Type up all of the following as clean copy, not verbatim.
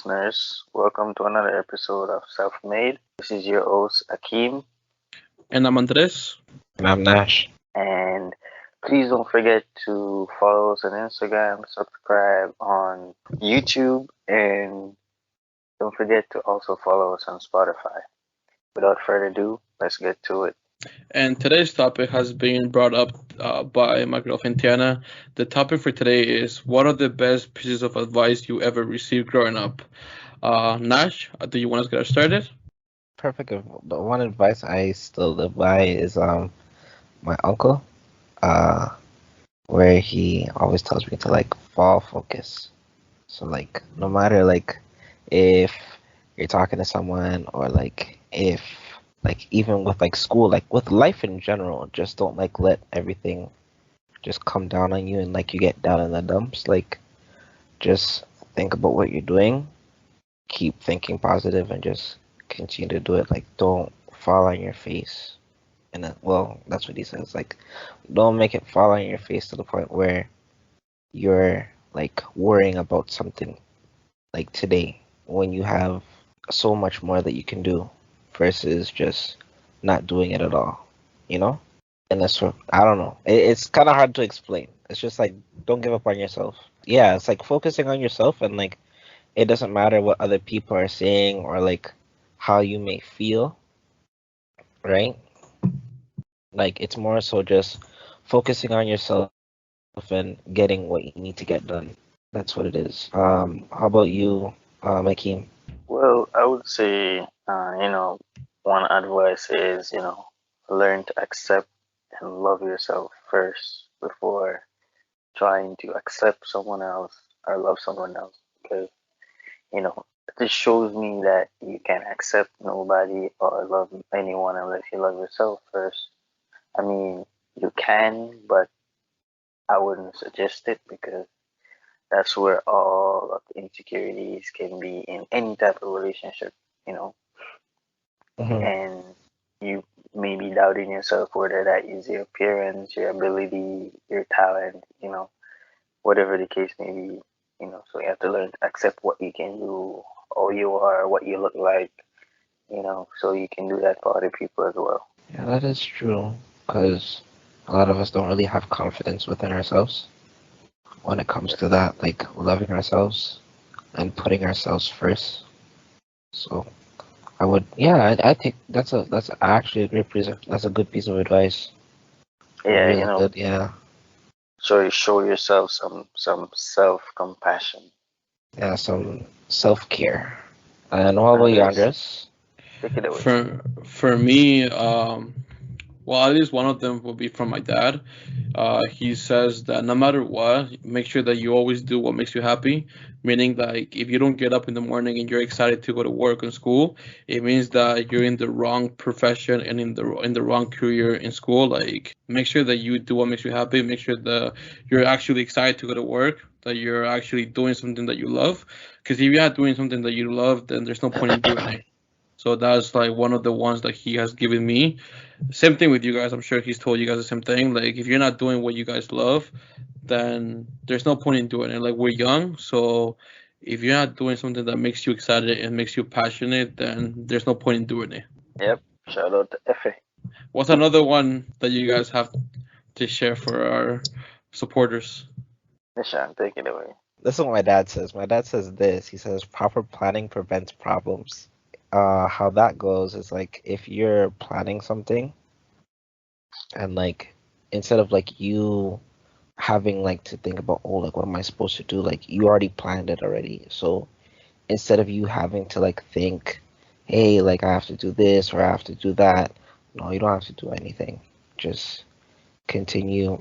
listeners. Welcome to another episode of Self Made. This is your host, Akeem, And I'm Andres. And I'm Nash. and please don't forget to follow us on Instagram, subscribe on YouTube, and don't forget to also follow us on Spotify. Without further ado, let's get to it. And today's topic has been brought up by my girlfriend Tiana. The topic for today is what are the best pieces of advice you ever received growing up? Nash, do you want us to get started? Perfect. The one advice I still live by is my uncle, uh where he always tells me to like fall focus. So like no matter like if you're talking to someone or like if like even with like school, like with life in general, just don't like let everything just come down on you and like you get down in the dumps. Like just think about what you're doing, keep thinking positive and just continue to do it. Like don't fall on your face. And then, well, that's what he says. Like don't make it fall on your face to the point where you're like worrying about something like today when you have so much more that you can do versus just not doing it at all, you know? And that's what I don't know. It's kind of hard to explain. It's just like don't give up on yourself. Yeah, it's like focusing on yourself and like it doesn't matter what other people are saying or like how you may feel, right? Like it's more so just focusing on yourself and getting what you need to get done. That's what it is. How about you, Akeem? Well, I would say, one advice is, learn to accept and love yourself first before trying to accept someone else or love someone else. Because, you know, this shows me that you can't accept nobody or love anyone unless you love yourself first. I mean, you can, but I wouldn't suggest it because that's where all of the insecurities can be in any type of relationship, you know, Hmm. and you may be doubting yourself whether that is your appearance, your ability, your talent, whatever the case may be, so you have to learn to accept what you can do, how you are, what you look like, so you can do that for other people as well. Yeah, that is true. Because a lot of us don't really have confidence within ourselves when it comes to that, like loving ourselves and putting ourselves first. So I would, yeah, I think that's actually a great piece of that's a good piece of advice. Yeah, Really good, yeah, so you show yourself some self-compassion. yeah, some self care. And what about you, Andres, Andres? take it away. For me, well, at least one of them will be from my dad. He says that no matter what, make sure that you always do what makes you happy. Meaning, like, if you don't get up in the morning and you're excited to go to work and school, it means that you're in the wrong profession and in the wrong career in school. Like, make sure that you do what makes you happy. Make sure that you're actually excited to go to work. That you're actually doing something that you love. Because if you're not doing something that you love, then there's no point in doing it. So that's like one of the ones that he has given me. Same thing with you guys. I'm sure he's told you guys the same thing. Like if you're not doing what you guys love, then there's no point in doing it. Like we're young, so if you're not doing something that makes you excited and makes you passionate, then there's no point in doing it. Yep, shout out to Effie. What's another one that you guys have to share for our supporters? Nishan, take it away. This is what my dad says. My dad says this. He says proper planning prevents problems. How that goes is like if you're planning something and like instead of like you having like to think about oh like what am I supposed to do, like you already planned it already. So instead of you having to like think, hey, like I have to do this or I have to do that, no, you don't have to do anything. Just continue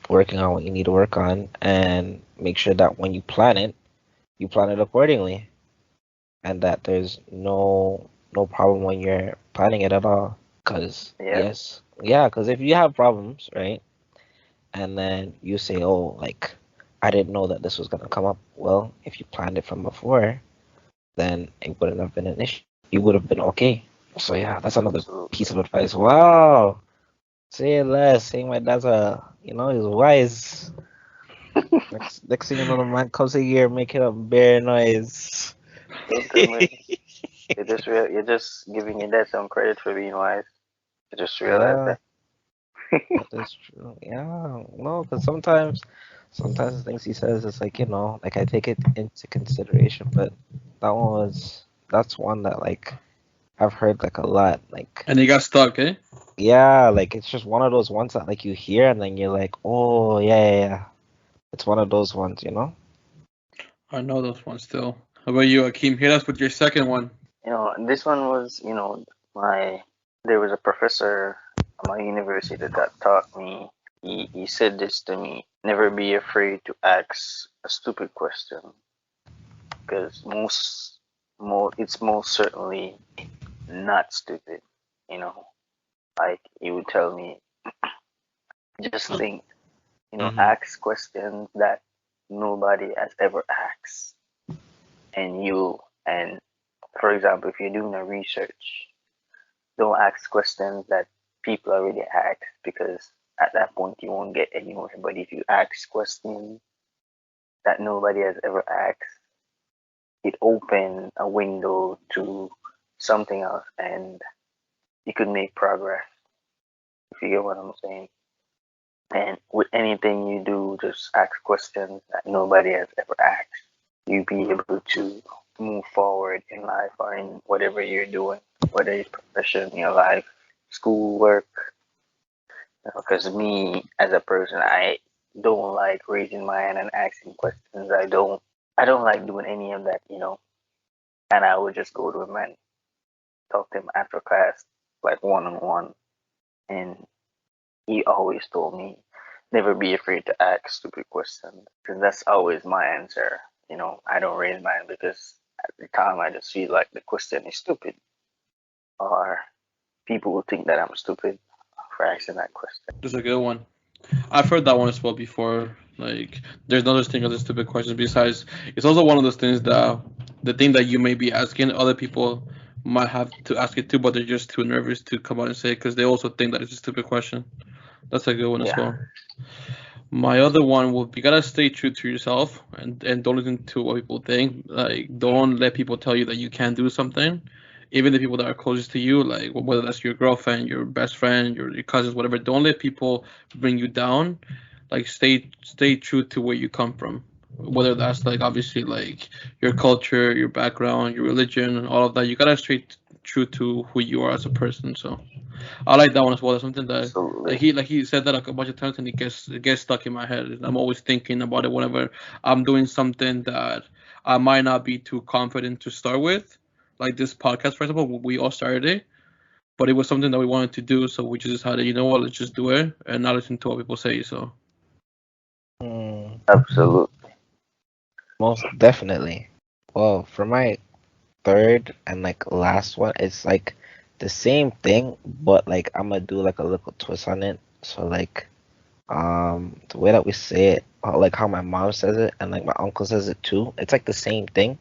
working on what you need to work on and make sure that when you plan it accordingly and that there's no problem when you're planning it at all. Cause Yep. yes, yeah, cause if you have problems, right, and then you say, oh, like I didn't know that this was gonna come up. Well, if you planned it from before, then it wouldn't have been an issue. You would have been okay. So yeah, that's another Absolutely. piece of advice. Wow. Say less. Saying my dad's a he's wise. Next thing you know, the man comes here making up bear noise. Don't tell me. You're just giving your dad some credit for being wise. You just realized Yeah, that. that is true. Yeah, no, because sometimes the things he says is like, like I take it into consideration, but that's one that like I've heard like a lot. Like, And he got stuck, eh? yeah, like it's just one of those ones that like you hear and then you're like, oh yeah, yeah, yeah. It's one of those ones. I know those ones still. How about you, Akeem? Hit us with your second one. This one was, my there was a professor at my university that taught me. He said this to me: never be afraid to ask a stupid question, because it's most certainly not stupid. You know, like he would tell me, just think. Mm-hmm. Ask questions that nobody has ever asked, and for example, if you're doing a research, don't ask questions that people already asked, because at that point you won't get anywhere. But if you ask questions that nobody has ever asked, it opens a window to something else, and you could make progress, if you get what I'm saying. And with anything you do, just ask questions that nobody has ever asked. You'll be able to move forward in life or in whatever you're doing, whether it's profession, your life, school, work. Because me as a person, I don't like raising my hand and asking questions. I don't like doing any of that. And I would just go to him and talk to him after class, like one on one. And he always told me, never be afraid to ask stupid questions. Because that's always my answer. I don't raise mine because at the time I just feel like the question is stupid, or people will think that I'm stupid for asking that question. That's a good one. I've heard that one as well before. Like, there's no such thing as a stupid question. Besides, it's also one of those things that the thing that you may be asking, other people might have to ask it too, but they're just too nervous to come out and say it because they also think that it's a stupid question. That's a good one as Yeah, well. My other one will be you gotta stay true to yourself and don't listen to what people think. Like, don't let people tell you that you can't do something. Even the people that are closest to you, like whether that's your girlfriend, your best friend, your cousins, whatever, don't let people bring you down. Like, stay true to where you come from. Whether that's like obviously like your culture, your background, your religion, and all of that. You gotta stay true to who you are as a person. So I like that one as well. That's something that absolutely. like he said that like a bunch of times and it gets stuck in my head. I'm always thinking about it whenever I'm doing something that I might not be too confident to start with. Like this podcast, for example, we all started it, but it was something that we wanted to do, so we just decided, you know what, let's just do it and not listen to what people say. So Mm, Absolutely. most definitely. Well, for my third and like last one, it's like the same thing, but like I'm gonna do like a little twist on it. So like the way that we say it, like how my mom says it and like my uncle says it too, it's like the same thing.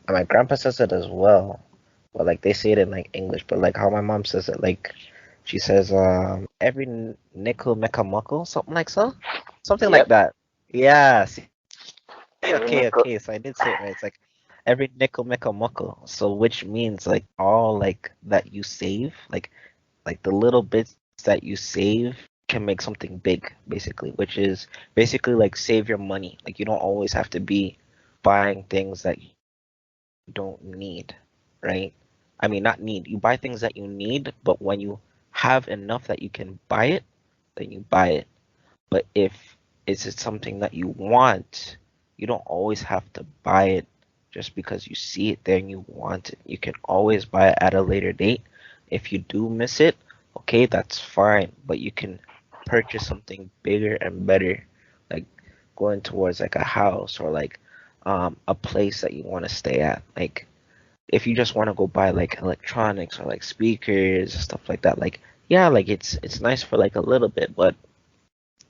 And my grandpa says it as well. But like they say it in like English, but like how my mom says it, like she says every nickel make a muckle, something like so. Something like Yep. that. Yeah, see, Every okay, nickel. okay, so I did say it right. It's like every nickel make a muckle. So which means like all like that you save, like the little bits that you save can make something big, basically, which is basically like save your money. Like you don't always have to be buying things that you don't need, right? I mean, not need. You buy things that you need, but when you have enough that you can buy it, then you buy it. But if it's something that you want, you don't always have to buy it just because you see it there and you want it. You can always buy it at a later date. If you do miss it, okay, that's fine, but you can purchase something bigger and better, like going towards like a house or like a place that you want to stay at. Like if you just want to go buy like electronics or like speakers stuff like that, like yeah, like it's nice for like a little bit, but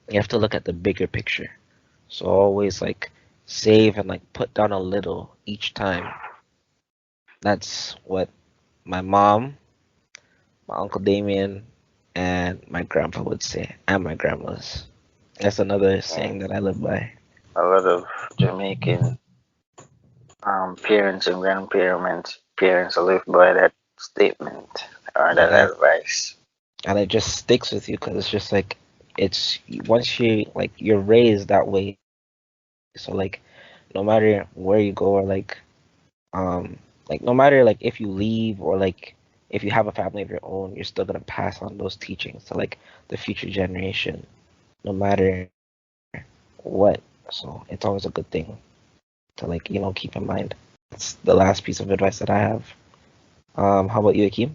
you have to look at the bigger picture. So always like save and like put down a little each time. That's what my mom, my uncle Damien, and my grandpa would say, and my grandma's. That's another saying And that I live by. a lot of Jamaican parents and grandparents live by that statement or that Yeah, advice. and it just sticks with you because it's just like it's once you like you're raised that way. So like no matter where you go or like no matter like if you leave or like if you have a family of your own, you're still gonna pass on those teachings to like the future generation, no matter what. So it's always a good thing to like, keep in mind. It's the last piece of advice that I have. How about you, Akeem?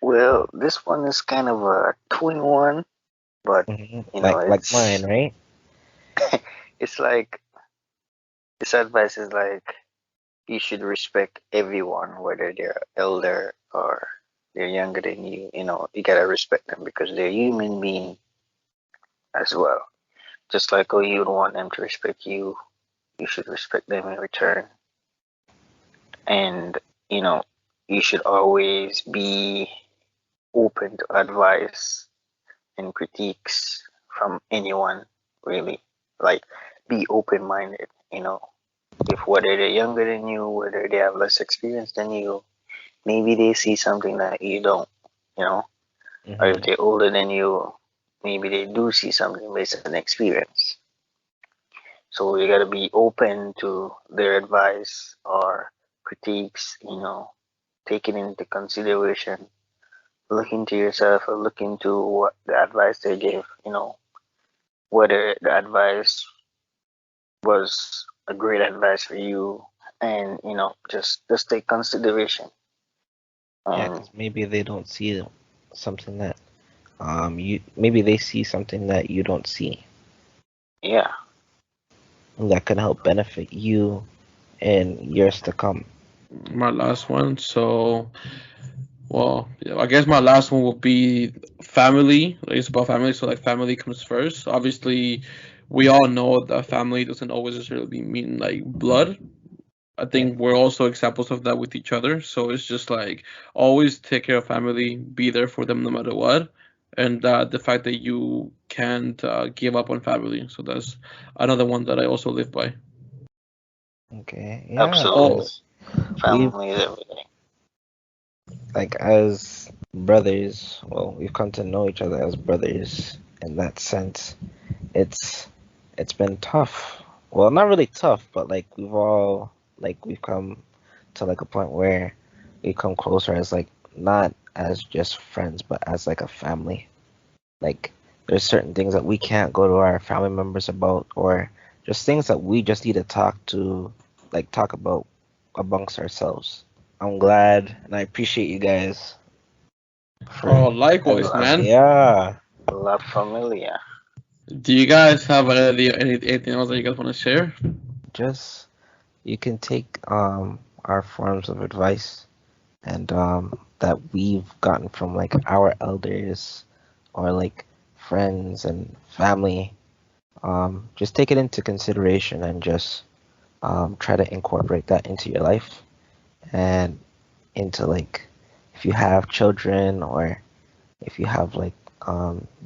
Well, this one is kind of a twin one, but Like mine, right? it's like this advice is like you should respect everyone, whether they're elder or they're younger than you. You gotta respect them because they're human being as well. Just like how you would want them to respect you, you should respect them in return. And you know, you should always be open to advice and critiques from anyone, really. Like, be open minded, if whether they're younger than you, whether they have less experience than you, maybe they see something that you don't, you know, or if Hmm. they're older than you, maybe they do see something based on experience. So you gotta be open to their advice or critiques, take it into consideration, look into yourself or look into what the advice they give, whether the advice was a great advice for you, and just take consideration. Yeah, And because maybe they don't see something that you maybe they see something that you don't see, yeah, and that can help benefit you in years to come. My last one. So, well, yeah, I guess my last one will be family. Like, it's about family, so like family comes first. Obviously, we all know that family doesn't always necessarily mean like blood. I Yeah. think we're also examples of that with each other. So it's just like always take care of family, be there for them no matter what, and the fact that you can't give up on family. So that's another one that I also live by. Okay. Yeah, absolutely. Oh, because we've Family is everything. like as brothers, well, we've come to know each other as brothers in that sense. It's it's been tough. Well, not really tough, but like we've come to like a point where we come closer as like not as just friends, but as like a family. Like there's certain things that we can't go to our family members about, or just things that we just need to talk about amongst ourselves. I'm glad and I appreciate you guys oh, for likewise, having La, me. man. Yeah, La Familia. Do you guys have anything else that you guys want to share? just you can take our forms of advice and that we've gotten from like our elders or like friends and family. Just take it into consideration and just try to incorporate that into your life and into like if you have children or if you have like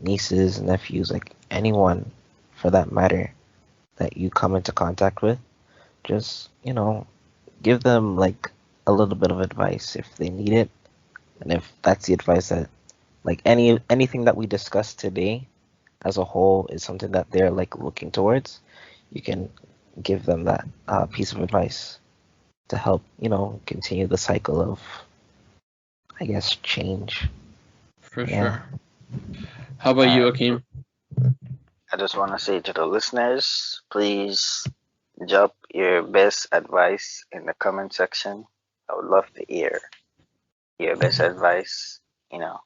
nieces, nephews, like anyone for that matter that you come into contact with, just give them like a little bit of advice if they need it, and if that's the advice that like anything that we discussed today as a whole is something that they're like looking towards, you can give them that piece of advice to help continue the cycle of I guess change. For Yeah. sure. How about you, And Akeem? I just want to say to the listeners, please drop your best advice in the comment section. I would love to hear your best advice. You know,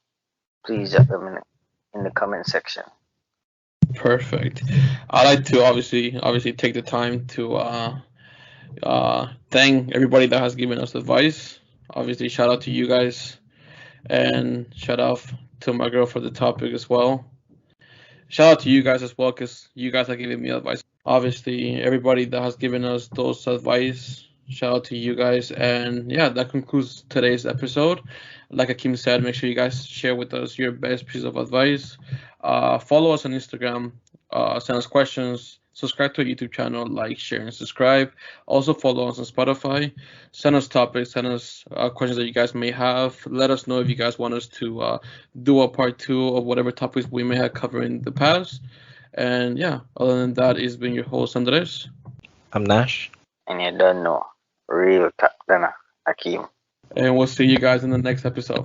please drop them in the comment section. Perfect. I like to obviously take the time to thank everybody that has given us advice. Obviously, shout out to you guys and shout out to my girl for the topic as well. Shout out to you guys as well because you guys are giving me advice. Obviously, everybody that has given us those advice, shout out to you guys. And yeah, that concludes today's episode. Like Akim said, make sure you guys share with us your best piece of advice. Follow us on Instagram send us questions. Subscribe to our YouTube channel, like, share, and subscribe. Also follow us on Spotify. Send us topics, send us questions that you guys may have. Let us know if you guys want us to do a part 2 of whatever topics we may have covered in the past. And yeah, other than that, it's been your host Andres. I'm Nash. And you don't know. Real Captain Akeem. And we'll see you guys in the next episode.